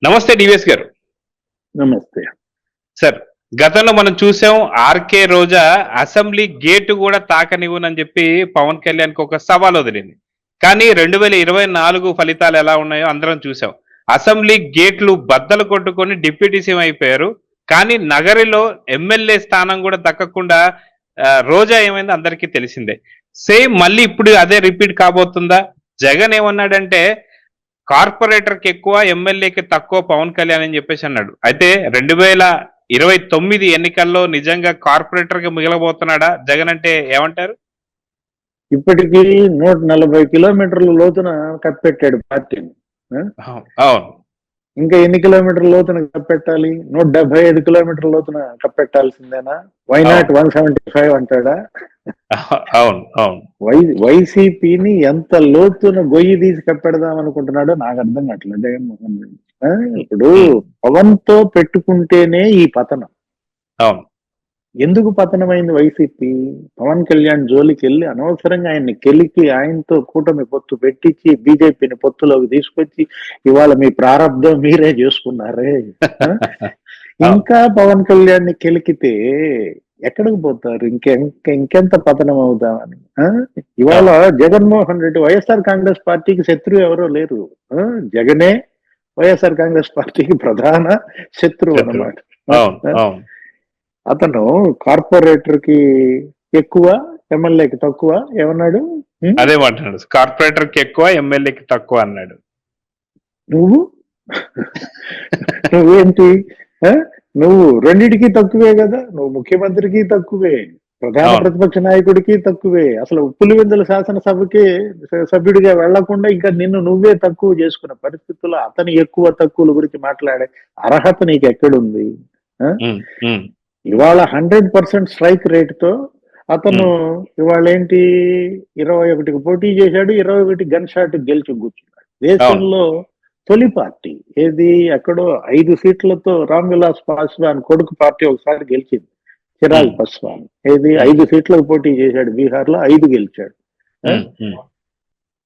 నమస్తే డివిఎస్ గారు. నమస్తే. సార్, గతంలో మనం చూసాం ఆర్‌కే రోజా అసెంబ్లీ గేట్ గూడా తాకనివ్వనని చెప్పి పవన్ కళ్యాణ్‌కి ఒక సవాల్ వదిలింది. కానీ 2024 ఫలితాలు ఎలా ఉన్నాయో అందరం చూసాం. అసెంబ్లీ గేట్లు బద్దలు కొట్టుకొని డిప్యూటీ సీఎం అయిపోయారు. కానీ నగరిలో ఎమ్మెల్యే స్థానం గూడా దక్కకుండా రోజా ఏమైందో అందరికీ తెలిసిందే. సేమ్ మళ్ళీ ఇప్పుడు అదే రిపీట్ కాబోతుందా? జగన్ ఏమన్నాడంటే కార్పొరేటర్‌కి ఎక్కువ, ఎమ్మెల్యేకి తక్కువ పవన్ కళ్యాణ్ అని చెప్పేసి అన్నాడు. అయితే 2029 ఎన్నికల్లో నిజంగా కార్పొరేటర్‌గా మిగలబోతున్నాడా జగన్ అంటే ఏమంటారు? ఇప్పటికీ 140 కిలోమీటర్ల లోతున కప్పెట్టాడు పార్టీని. అవును. ఇంకా ఎన్ని కిలోమీటర్ల లోతున కప్పెట్టాలి? 175 కిలోమీటర్ల లోతున కప్పెట్టాల్సిందేనా? వై నాట్ 175 అంటాడా? అవును. అవును. వైసీపీని ఎంత లోతున గొయ్యి తీసి కప్పెడదాం అనుకుంటున్నాడో నాకు అర్థం కావట్లేదు జగన్మోహన్ రెడ్డి. ఇప్పుడు పవన్ తో పెట్టుకుంటేనే ఈ పతనం. అవును. ఎందుకు పతనమైంది వైసీపీ? పవన్ కళ్యాణ్ జోలికి వెళ్ళి అనవసరంగా ఆయన్ని కెలికి ఆయనతో కూటమి పొత్తు పెట్టించి బీజేపీని పొత్తులోకి తీసుకొచ్చి ఇవాళ మీ ప్రారంభం మీరే చేసుకున్నారే. ఇంకా పవన్ కళ్యాణ్ ని కెలికితే ఎక్కడికి పోతారు? ఇంకెంత పతనం అవుదామని. ఇవాళ జగన్మోహన్ రెడ్డి వైఎస్ఆర్ కాంగ్రెస్ పార్టీకి శత్రువు ఎవరో లేరు. జగనే వైఎస్ఆర్ కాంగ్రెస్ పార్టీకి ప్రధాన శత్రువు అన్నమాట. అతను కార్పొరేటర్ కి ఎక్కువ, ఎమ్మెల్యేకి తక్కువ ఏమన్నాడు? అదే మాట్లాడు. కార్పొరేటర్ కి ఎక్కువ, ఎమ్మెల్యేకి తక్కువ అన్నాడు. నువ్వేంటి? నువ్వు రెండిటికి తక్కువే కదా. నువ్వు ముఖ్యమంత్రికి తక్కువే, ప్రధాన ప్రతిపక్ష నాయకుడికి తక్కువే. అసలు పులివెందుల శాసనసభకి సభ్యుడిగా వెళ్లకుండా ఇంకా నిన్ను నువ్వే తక్కువ చేసుకున్న పరిస్థితుల్లో అతని ఎక్కువ తక్కువల గురించి మాట్లాడే అర్హత నీకు ఎక్కడుంది? ఇవాళ 100% స్ట్రైక్ రేట్ తో అతను ఇవాళ ఏంటి 21కి పోటీ చేశాడు, 21 గన్ షాట్ గెలిచి కూర్చున్నాడు. దేశంలో తొలి పార్టీ ఏది? ఎక్కడో 5 సీట్లతో రామ్ విలాస్ పాస్వాన్ కొడుకు పార్టీ ఒకసారి గెలిచింది, చిరాగ్ పాస్వాన్. ఏది 5 సీట్లకు పోటీ చేశాడు, బీహార్ లో 5 గెలిచాడు.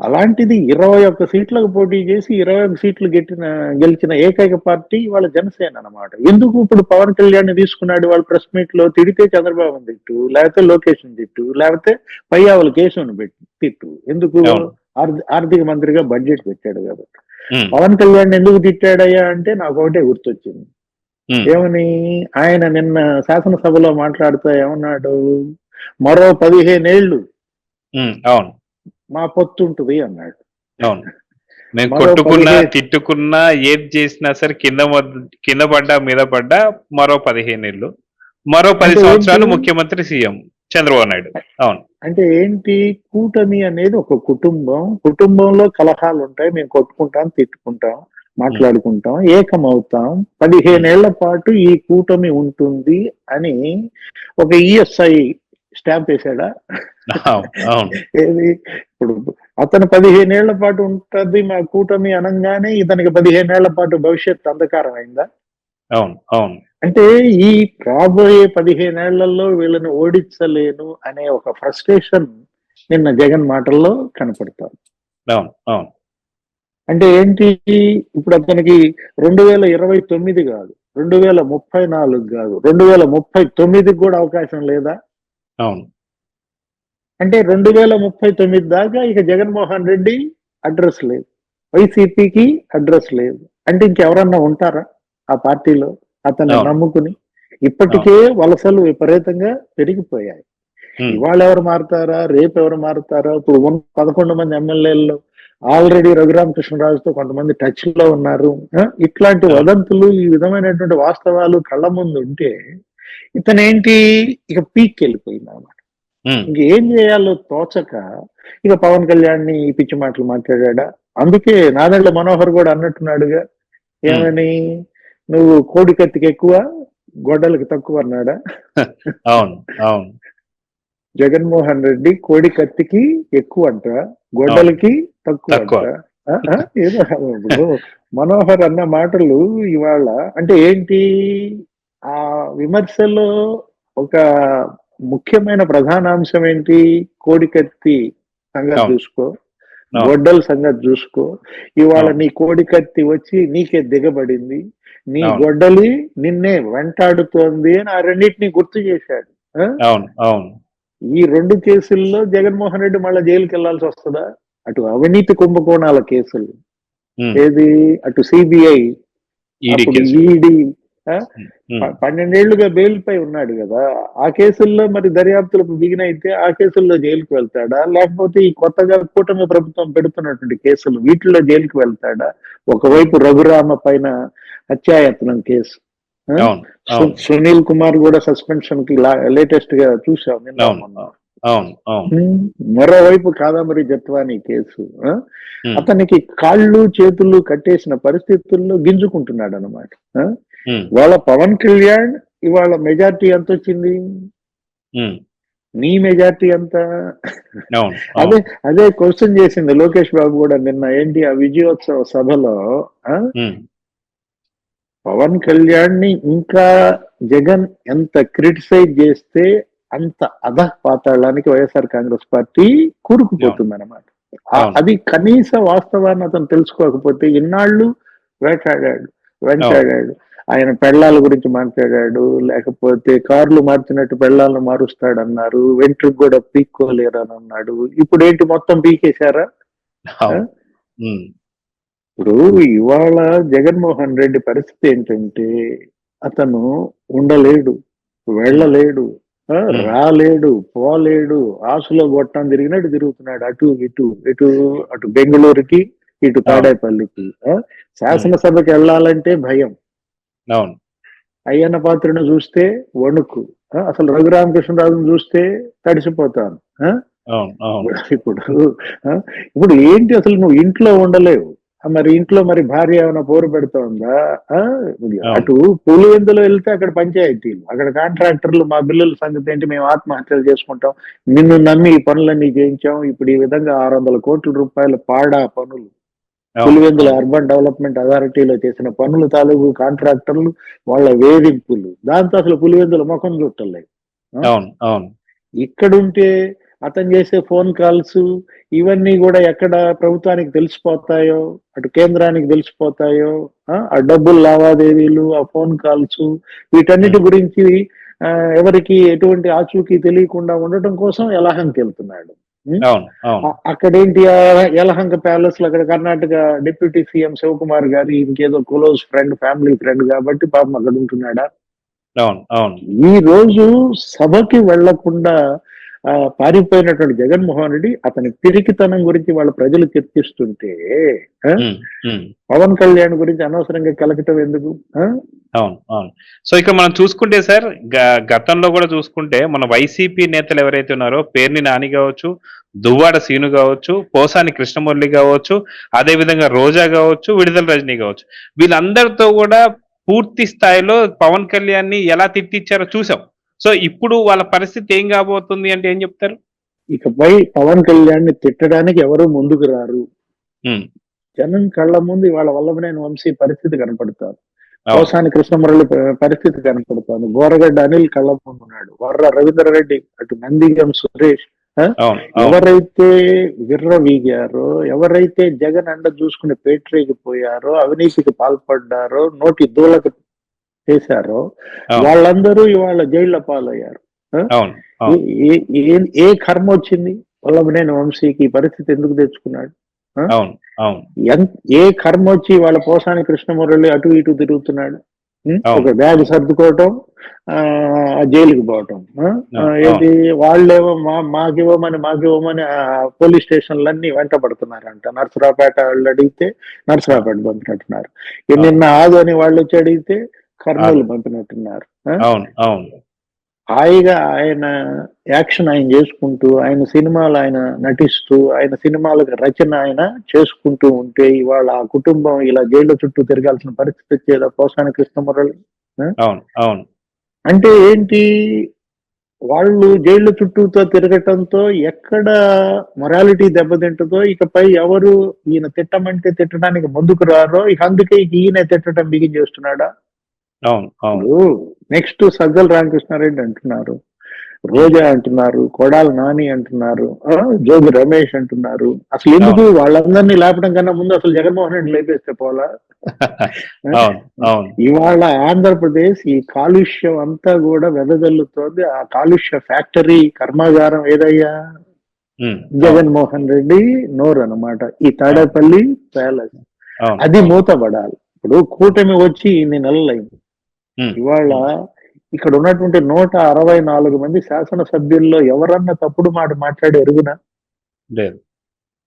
అలాంటిది 21 సీట్లకు పోటీ చేసి 21 సీట్లు గెలిచిన ఏకైక పార్టీ వాళ్ళ జనసేన అన్నమాట. ఎందుకు ఇప్పుడు పవన్ కళ్యాణ్ తీసుకున్నాడు? వాళ్ళు ప్రెస్ మీట్ లో తిడితే చంద్రబాబు తిట్టు, లేకపోతే లోకేష్ తిట్టు, లేకపోతే పయ్యావుల కేసును తిట్టు. ఎందుకు? ఆర్థిక మంత్రిగా బడ్జెట్ పెట్టాడు కాబట్టి. పవన్ కళ్యాణ్ ఎందుకు తిట్టాడయ్యా అంటే నాకు ఒకటే గుర్తొచ్చింది. ఏమని? ఆయన నిన్న శాసనసభలో మాట్లాడుతూ ఏమన్నాడు? మరో 15 ఏళ్ళు మా పొత్తు ఉంటుంది అన్నాడు. అవును. మేము కొట్టుకున్నా, తిట్టుకున్నా, ఏది చేసినా సరే కింద పడ్డా మీద పడ్డా మరో 15 ఏళ్ళు, మరో 10 సంవత్సరాలు ముఖ్యమంత్రి సీఎం చంద్రబాబు నాయుడు. అవును. అంటే ఏంటి? కూటమి అనేది ఒక కుటుంబం. కుటుంబంలో కలహాలు ఉంటాయి, మేము కొట్టుకుంటాం, తిట్టుకుంటాం, మాట్లాడుకుంటాం, ఏకమవుతాం. 15 ఏళ్ల పాటు ఈ కూటమి ఉంటుంది అని ఒక ఈఎస్ఐ స్టాంప్ వేసాడా? ఏది? ఇప్పుడు అతను 15 ఏళ్ల పాటు ఉంటది మా కూటమి అనగానే ఇతనికి 15 ఏళ్ల పాటు భవిష్యత్ అంధకారం అయిందా? అవును. అవును. అంటే ఈ రాబోయే 15 ఏళ్లలో వీళ్ళని ఓడించలేను అనే ఒక ఫ్రస్ట్రేషన్ నిన్న జగన్ మాటల్లో కనపడతాం. అవును. అవును. అంటే ఏంటి? ఇప్పుడు అతనికి 2029 కాదు, 2034 కాదు, 2039 కూడా అవకాశం లేదా? అవును. అంటే 2039 దాకా ఇక జగన్మోహన్ రెడ్డి అడ్రస్ లేదు, వైసీపీకి అడ్రస్ లేదు. అంటే ఇంకెవరన్నా ఉంటారా ఆ పార్టీలో అతన్ని నమ్ముకుని? ఇప్పటికే వలసలు విపరీతంగా పెరిగిపోయాయి. ఇవాళ ఎవరు మారుతారా, రేపు ఎవరు మారుతారా? ఇప్పుడు 11 మంది ఎమ్మెల్యేల్లో ఆల్రెడీ రఘురామకృష్ణరాజుతో కొంతమంది టచ్ లో ఉన్నారు. ఇట్లాంటి వదంతులు, ఈ విధమైనటువంటి వాస్తవాలు కళ్ళ ముందు ఉంటే ఇతనేంటి ఇక పీక్ వెళ్ళిపోయింది అన్నమాట. ఇంకేం చేయాలో తోచక ఇక పవన్ కళ్యాణ్ ని ఈ పిచ్చి మాటలు మాట్లాడా. అందుకే నాదెండ్ల మనోహర్ కూడా అన్నట్టున్నాడుగా, ఏమని? నువ్వు కోడి కత్తికి ఎక్కువ, గొడ్డలకి తక్కువ అన్నాడా? అవును. అవును. జగన్మోహన్ రెడ్డి కోడి కత్తికి ఎక్కువ అంట, గొడ్డలకి తక్కువ అంట. ఏదో మనోహర్ అన్న మాటలు ఇవాళ అంటే ఏంటి? ఆ విమర్శలో ఒక ముఖ్యమైన ప్రధానాంశం ఏంటి? కోడి కత్తి సంగతి చూసుకో, గొడ్డల సంగతి చూసుకో. ఇవాళ అవును. నీ కోడి కత్తి వచ్చి నీకే దిగబడింది, నీ అవును. గొడ్డలి నిన్నే వెంటాడుతోంది అని ఆ రెండింటినీ గుర్తు చేశాడు. ఆ? అవును. అవును. ఈ 2 కేసుల్లో జగన్మోహన్ రెడ్డి మళ్ళా జైలుకి వెళ్లాల్సి వస్తుందా? అటు అవినీతి కుంభకోణాల కేసులు, ఉమ్. ఏది అటు సిబిఐ, ఈడీ అప్పుడు కేసు. ఈడీ, ఉమ్. 12 ఏళ్లుగా బెయిల్ పై ఉన్నాడు కదా. ఆ కేసుల్లో మరి దర్యాప్తులకు దిగినైతే ఆ కేసుల్లో జైలుకి వెళ్తాడా, లేకపోతే ఈ కొత్తగా కూటమి ప్రభుత్వం పెడుతున్నటువంటి కేసులు వీటిల్లో జైలుకి వెళ్తాడా? ఒకవైపు రఘురామ పైన హత్యాయత్నం కేసు, ఆ? అవును. అవును. సునీల్ కుమార్ కూడా సస్పెన్షన్ కి లేటెస్ట్ గా చూసాం నిన్న అవును. మొన్న. అవును. అవును. మరోవైపు కాదంబరి జత్వానీ కేసు, ఉమ్. అతనికి కాళ్ళు చేతులు కట్టేసిన పరిస్థితుల్లో గింజుకుంటున్నాడు అనమాట. ఉమ్. వాళ్ళ పవన్ కళ్యాణ్ ఇవాళ మెజార్టీ ఎంత వచ్చింది? ఉమ్. నీ మెజార్టీ ఎంత? అవును. అదే అవును. అదే క్వశ్చన్ చేసింది లోకేష్ బాబు కూడా నిన్న. ఏంటి ఆ విజయోత్సవ సభలో, ఆ? ఉమ్. పవన్ కళ్యాణ్ ని ఇంకా జగన్ ఎంత క్రిటిసైజ్ చేస్తే అంత పాతాళానికి వైఎస్ఆర్ కాంగ్రెస్ పార్టీ కూరుకుపోతుంది అనమాట. అవును. అది కనీస వాస్తవాన్ని అతను తెలుసుకోకపోతే ఇన్నాళ్ళు వేటాడాడు, అవును. వెంటాడాడు. ఆయన పెళ్ళాల గురించి మాట్లాడాడు, లేకపోతే కార్లు మార్చినట్టు పెళ్ళాలను మారుస్తాడన్నారు, వెంట్రుకు కూడా పీక్కోలేరు అని అన్నాడు. ఇప్పుడు ఏంటి మొత్తం పీకేశారా? అవును. ఉమ్. ఇప్పుడు ఇవాళ జగన్మోహన్ రెడ్డి పరిస్థితి ఏంటంటే అతను ఉండలేడు, వెళ్ళలేడు, రాలేడు, పోలేడు, ఆసులో గొట్టం తిరిగినట్టు తిరుగుతున్నాడు అటు ఇటు ఇటు, అటు బెంగళూరుకి ఇటు అవును. తాడేపల్లికి. శాసనసభకి వెళ్ళాలంటే భయం, అవును. అయ్యన్న పాత్రను చూస్తే వణుకు, అసలు రఘురామకృష్ణరాజును చూస్తే తడిసిపోతాను. అవును. అవును. ఇప్పుడు ఇప్పుడు ఏంటి, అసలు నువ్వు ఇంట్లో ఉండలేవు, మరి ఇంట్లో మరి భార్య ఏమైనా పోరు పెడుతోందా? అటు పులివెందులో వెళ్తే అక్కడ పంచాయతీలు, అక్కడ కాంట్రాక్టర్లు మా బిల్లుల సంగతి ఏంటి, మేము ఆత్మహత్యలు చేసుకుంటాం, నిన్ను నమ్మి ఈ పనులన్నీ చేయించాం, ఇప్పుడు ఈ విధంగా 600 కోట్ల రూపాయల పాడా పనులు పులివెందుల అర్బన్ డెవలప్మెంట్ అథారిటీలో చేసిన పనులు తాలూకు కాంట్రాక్టర్లు వాళ్ళ వేధింపులు, దాంతో అసలు పులివెందుల ముఖం చుట్టలేదు. అవును. అవును. ఇక్కడుంటే అతను చేసే ఫోన్ కాల్స్ ఇవన్నీ కూడా ఎక్కడ ప్రభుత్వానికి తెలిసిపోతాయో, అటు కేంద్రానికి తెలిసిపోతాయో, ఆ డబ్బులు లావాదేవీలు, ఆ ఫోన్ కాల్స్, వీటన్నిటి గురించి ఎవరికి ఎటువంటి ఆచూకీ తెలియకుండా ఉండటం కోసం యలహంకి వెళ్తున్నాడు. అవును. అవును. అక్కడేంటి యలహంక ప్యాలెస్ లో అక్కడ కర్ణాటక డిప్యూటీ సీఎం శివకుమార్ గారి ఇంకేదో క్లోజ్ ఫ్రెండ్, ఫ్యామిలీ ఫ్రెండ్ కాబట్టి పాపం అక్కడ ఉంటున్నాడా? అవును. అవును. ఈ రోజు సభకి వెళ్లకుండా పారిపోయినటువంటి జగన్మోహన్ రెడ్డి అతని పిరికితనం గురించి వాళ్ళ ప్రజలు చర్చిస్తుంటే పవన్ కళ్యాణ్ గురించి అనవసరంగా కలకటం ఎందుకు? అవును. అవును. సో ఇక మనం చూసుకుంటే సార్, గతంలో కూడా చూసుకుంటే మన వైసీపీ నేతలు ఎవరైతే ఉన్నారో పేర్ని నాని కావచ్చు, దువ్వాడ సీను కావచ్చు, పోసాని కృష్ణమురళి కావచ్చు, అదే విధంగా రోజా కావచ్చు, విడుదల రజనీ కావచ్చు, వీళ్ళందరితో కూడా పూర్తి స్థాయిలో పవన్ కళ్యాణ్ ని ఎలా తిట్టించారో చూసాం. సో ఇప్పుడు వాళ్ళ పరిస్థితి ఏం కాబోతుంది అంటే ఏం చెప్తారు? ఇకపై పవన్ కళ్యాణ్ ని తిట్టడానికి ఎవరు ముందుకు రారు. జనం కళ్ళ ముందు ఇవాళ వల్లభనేని వంశీ పరిస్థితి కనపడతారు, పోసాని కృష్ణమురళి పరిస్థితి కనపడుతుంది, గోరగడ్డ అనిల్ కళ్ళ ముందు ఉన్నాడు, వర్ర రవీంద్రరెడ్డి, అటు నందిగం సురేష్, ఎవరైతే విర్రవీగారో, ఎవరైతే జగన్ అండ చూసుకుని పేటరేగిపోయారో, అవినీతికి పాల్పడ్డారో, నోటి దూలకు చేశారో, వాళ్ళందరూ ఇవాళ జైళ్ల పాలయ్యారు. ఏ కర్మ వచ్చింది వల్లభనేని వంశీకి ఈ పరిస్థితి ఎందుకు తెచ్చుకున్నాడు? ఏ కర్మ వచ్చి వాళ్ళ పోసాని కృష్ణమురళి అటు ఇటు తిరుగుతున్నాడు? ఒక బ్యాగ్ సర్దుకోవటం, జైలుకి పోవటం, ఏది వాళ్ళేమో మాకివ్వమని పోలీస్ స్టేషన్లన్నీ వెంట పడుతున్నారంట. నర్సరావుపేట వాళ్ళు అడిగితే నర్సరావుపేట పంపినట్టున్నారు, నిన్న ఆదని వాళ్ళు వచ్చి అడిగితే కర్నూలు పంపినట్టున్నారు. హాయిగా ఆయన యాక్షన్ ఆయన చేసుకుంటూ, ఆయన సినిమాలు ఆయన నటిస్తూ, ఆయన సినిమాలకు రచన ఆయన చేసుకుంటూ ఉంటే ఇవాళ ఆ కుటుంబం ఇలా జైళ్ళ చుట్టూ తిరగాల్సిన పరిస్థితి వచ్చేదా పోసాని కృష్ణమురళి? అంటే ఏంటి, వాళ్ళు జైళ్ళ చుట్టూతో తిరగటంతో ఎక్కడ మొరాలిటీ దెబ్బతింటుందో, ఇకపై ఎవరు ఈయన తిట్టమంటే తిట్టడానికి ముందుకు రారో, ఇక అందుకే ఈయన తిట్టడం బిగిన్ చేస్తున్నాడా? నెక్స్ట్ సజ్జల రామకృష్ణారెడ్డి అంటున్నారు, రోజా అంటున్నారు, కొడాలి నాని అంటున్నారు, జోగి రమేష్ అంటున్నారు. అసలు ఎందుకు వాళ్ళందరినీ లేపడం కన్నా ముందు అసలు జగన్మోహన్ రెడ్డి లేపేస్తే పోలా? అవును అవును ఇవాళ ఆంధ్రప్రదేశ్ ఈ కాలుష్యం అంతా కూడా వెదజల్లుతోంది. ఆ కాలుష్య ఫ్యాక్టరీ కర్మాగారం ఏదయ్యా? జగన్మోహన్ రెడ్డి నోరు అన్నమాట. ఈ తాడేపల్లి ప్యాలెస్ అది మూతపడాలి. ఇప్పుడు కూటమి వచ్చి ఇన్ని నెలలైంది. ఇవాళ ఇక్కడ ఉన్నటువంటి 164 మంది శాసనసభ్యుల్లో ఎవరన్నా తప్పుడు మాట మాట్లాడి ఎరుగునా?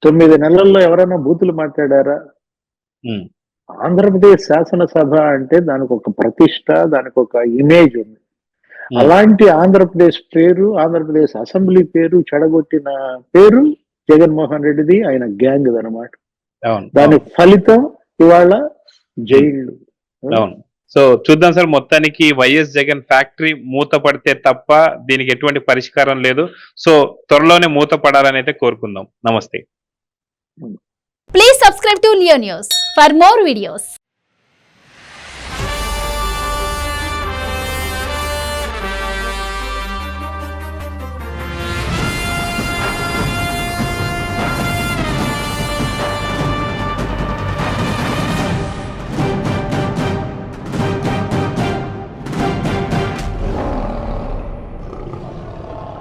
9 నెలల్లో ఎవరన్నా బూతులు మాట్లాడారా? ఆంధ్రప్రదేశ్ శాసనసభ అంటే దానికి ఒక ప్రతిష్ట, దానికి ఒక ఇమేజ్ ఉంది. అలాంటి ఆంధ్రప్రదేశ్ పేరు, ఆంధ్రప్రదేశ్ అసెంబ్లీ పేరు చెడగొట్టిన పేరు జగన్మోహన్ రెడ్డిది, ఆయన గ్యాంగ్ అనమాట. దాని ఫలితం ఇవాళ జైళ్ళు. సో చూద్దాం సార్, మొత్తానికి వైఎస్ జగన్ ఫ్యాక్టరీ మూత పడితే తప్ప దీనికి ఎటువంటి పరిష్కారం లేదు. సో త్వరలోనే మూత పడాలని అయితే కోరుకుందాం. నమస్తే. Please subscribe to Leo news for more videos.